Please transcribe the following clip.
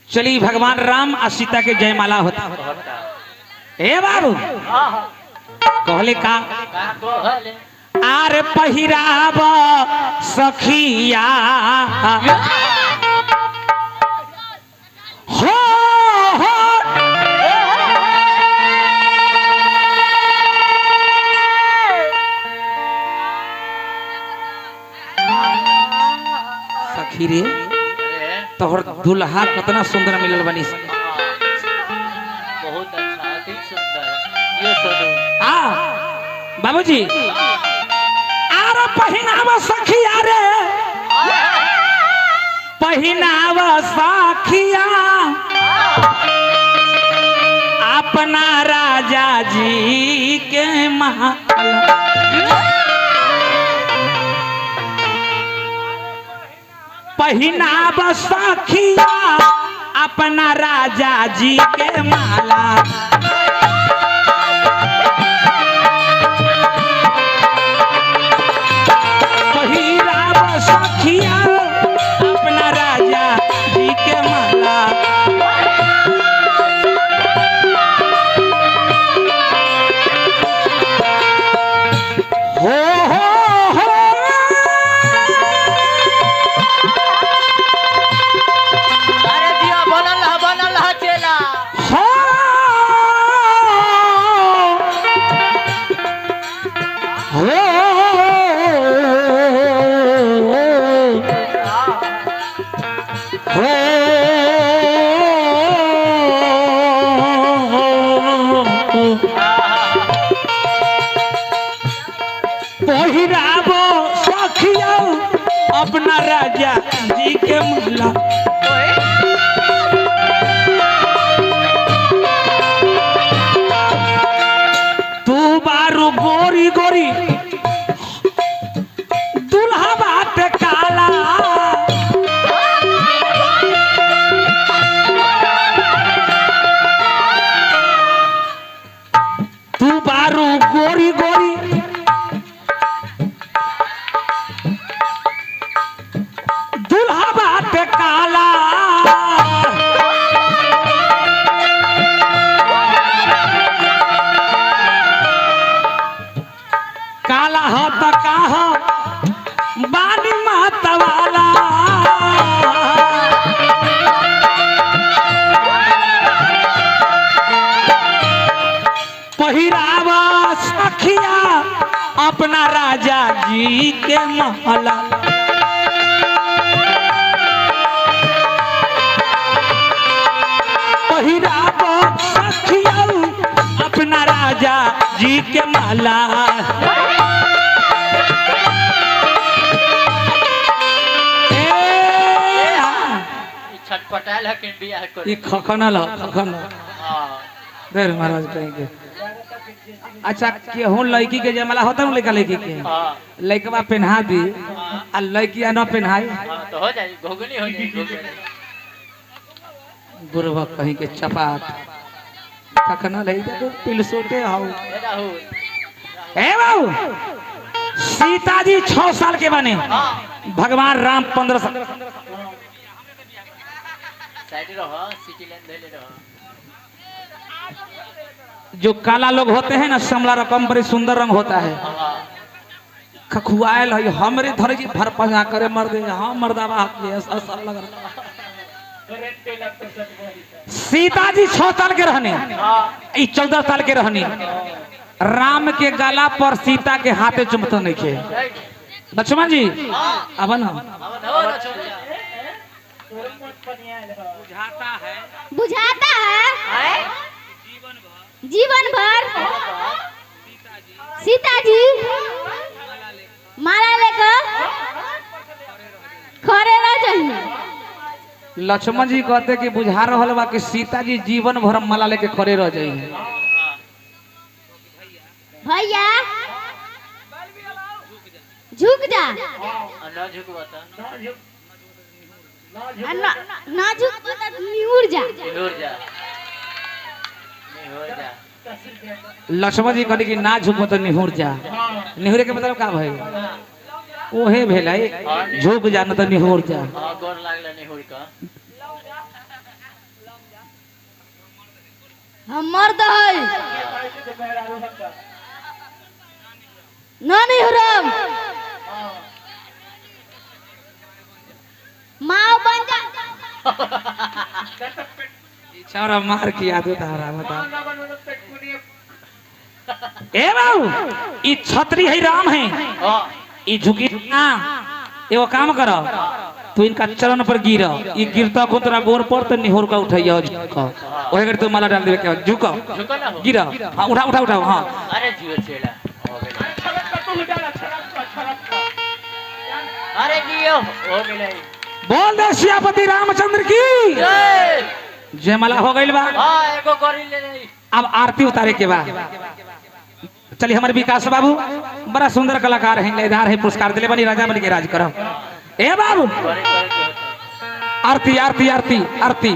चली भगवान राम और सीता के जयमाला होता ए बाबू कहले का आर पहिराब सखिया हो सखी रे तोहर दुल्हा कितना सुंदर मिलल बनी बहुत अच्छा अति सुंदर ये सुनो बाबूजी आर पहिनाव सखिया रे पहिनाव सखिया अपना राजा जी के महल पहिनाव सखिया अपना राजा जी के माला पहिराव सखिया अपना राजा जी के माला हो पहिराबो सखिया अपना राजा जी के माला तू बारू गोरी गोरी दुल्हा बात काला तू बारू गोरी गोरी दुल्हा बात काला काला हो तो का हो बानी महतवाला पहिरावा सखिया अपना राजा जी के महला पहिरावा सखिया अपना राजा जी के माला छटपटाल है इंडिया को ये खखनल खखन देर महाराज कहेंगे अच्छा केहू लड़की के जयमाला होता है लड़का लड़की के लड़कवा पहना दी आ लड़की न पहनाई तो हो जाए घोगनी हो जाए बुढ़वा कहीं के चपाट खखनल है तो पिलसोटे हाउ ए बाबू सीता जी 6 साल के बने भगवान राम 15 साल साइड रहो सिटी लाइन ले रहो जो काला लोग होते हैं ना समला रकम बड़ी सुंदर रंग होता है खखुआल है हमरे धर जी भर पजा करे मर दे हां मर्दावा के ऐसा लग रहा सीता जी 6 साल के रहने ई 14 साल के रहने राम के गला पर सीता के हाथे चुमत नहीं खे लक्ष्मण जी अब ना बुझाता है जीवन भर सीता जी माला लेकर खड़े रह जाइए लक्ष्मण जी कहते कि बुझा रहल बा कि सीता जी जीवन भर माला लेके खड़े रह जाइए भैया झुक जा ना झुक बता ना झुक बता निहुर जा निहुर जा लक्ष्मण जी कहले कि ना झुकबो तो निहुर जा। निहुरे के मतलब का भाई ओहे भेलै झुक जा न तो निहुर जा। हां गोर लागला नहीं होई का हम मर्द है ना नहीं हराम माँ बन जा छौरा मार की आदत तारा बता। ए बाबू ई छतरी है राम है हां ई झुकी ना एगो काम करो तू इनका चरण पर गिर ई गिरता को तोरा गोर पर तो निहोर का उठाइयो झुको ओहे कर तू माला डाल देबे के झुको झुको ना हो गिर हां उठा उठा उठा हां अरे जीव चेला हो गेलै अरे जियो हो गेलै बोल दे सियापति रामचंद्र की जय जयमाला हो गइल बा। हां एगो गोरी ले ले अब आरती उतारे के बाद चलिए हमारे विकास बाबू बड़ा सुंदर कलाकार हैं लयदार है पुरस्कार दिले बनी राजा बन के राज करो। ए बाबू गोरी करे के होता आरती आरती आरती आरती